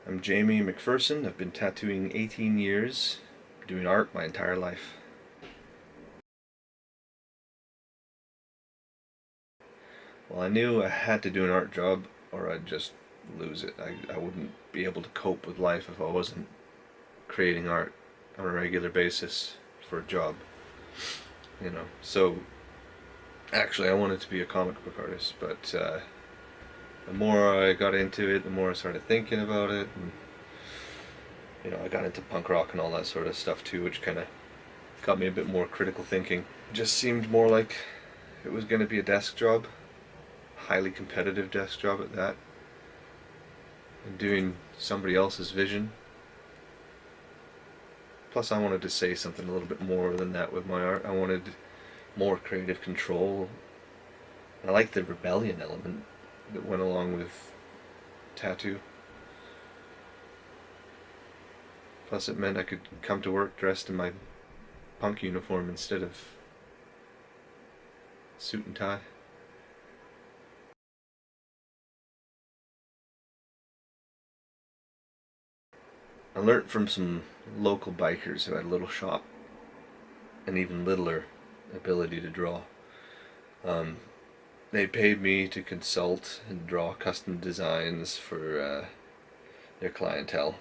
I'm Jamie Macpherson. I've been tattooing 18 years, doing art my entire life. Well, I knew I had to do an art job or I'd just lose it. I wouldn't be able to cope with life if I wasn't creating art on a regular basis for a job. So actually I wanted to be a comic book artist, but the more I got into it, the more I started thinking about it, and I got into punk rock and all that sort of stuff too, which kind of got me a bit more critical thinking. It just seemed more like it was going to be a desk job, highly competitive desk job at that, and doing somebody else's vision. Plus I wanted to say something a little bit more than that with my art. I wanted more creative control. I liked the rebellion element that went along with tattoo. Plus it meant I could come to work dressed in my punk uniform instead of suit and tie. I learnt from some local bikers who had a little shop and even littler ability to draw. They paid me to consult and draw custom designs for their clientele.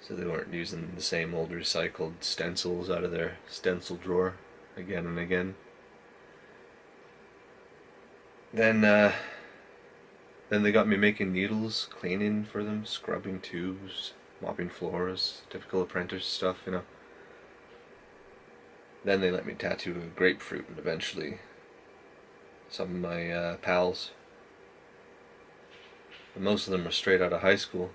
So they weren't using the same old recycled stencils out of their stencil drawer again and again. Then they got me making needles, cleaning for them, scrubbing tubes, mopping floors, typical apprentice stuff, Then they let me tattoo a grapefruit, and eventually some of my pals. And most of them are straight out of high school.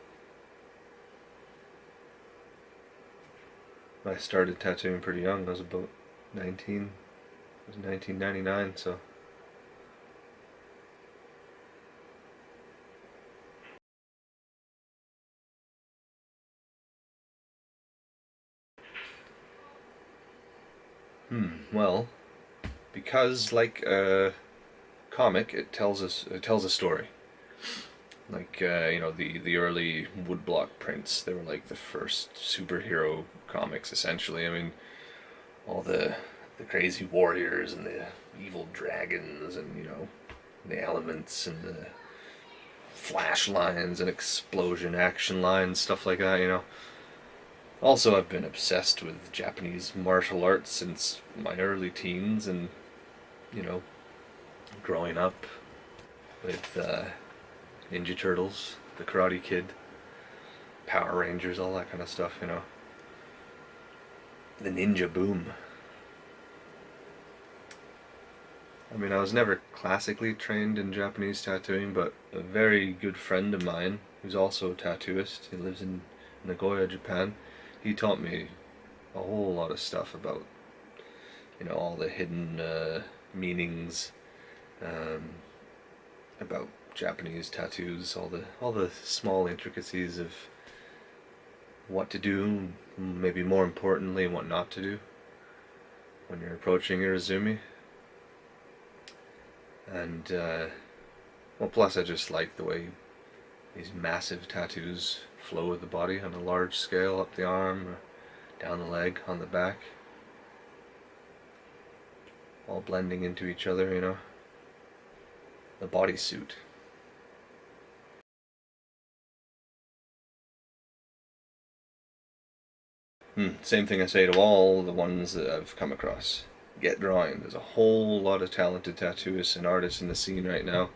I started tattooing pretty young. I was about 19. It was 1999, so. Well, because like a comic, it tells a story. Like the early woodblock prints, they were like the first superhero comics essentially. I mean, all the crazy warriors and the evil dragons and the elements and the flash lines and explosion action lines, stuff like that. Also, I've been obsessed with Japanese martial arts since my early teens, and growing up with Ninja Turtles, The Karate Kid, Power Rangers, all that kind of stuff. The ninja boom. I mean, I was never classically trained in Japanese tattooing, but a very good friend of mine, who's also a tattooist, he lives in Nagoya, Japan, he taught me a whole lot of stuff about, all the hidden meanings, about Japanese tattoos, all the small intricacies of what to do, maybe more importantly, what not to do when you're approaching your Izumi. And plus I just like the way these massive tattoos flow with the body on a large scale, up the arm, or down the leg, on the back, all blending into each other. The bodysuit. Same thing I say to all the ones that I've come across. Get drawing. There's a whole lot of talented tattooists and artists in the scene right now,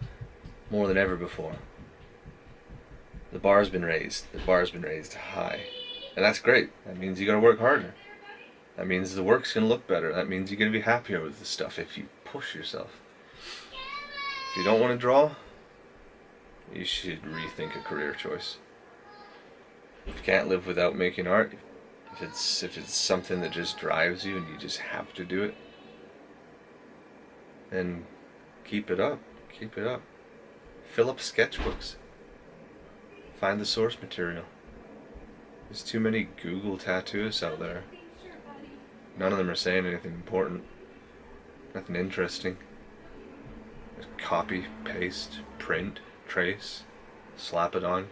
more than ever before. The bar's been raised. The bar's been raised high. And that's great. That means you gotta work harder. That means the work's gonna look better. That means you're gonna be happier with the stuff if you push yourself. If you don't want to draw, you should rethink a career choice. If you can't live without making art, if it's something that just drives you and you just have to do it, then keep it up. Keep it up. Fill up sketchbooks. Find the source material. There's too many Google tattooists out there. None of them are saying anything important. Nothing interesting. Just copy, paste, print, trace. slap it on.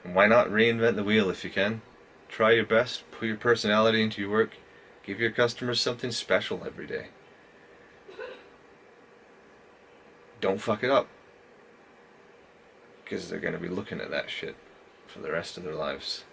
And why not reinvent the wheel if you can? Try your best, put your personality into your work, give your customers something special every day. Don't fuck it up, because they're going to be looking at that shit for the rest of their lives.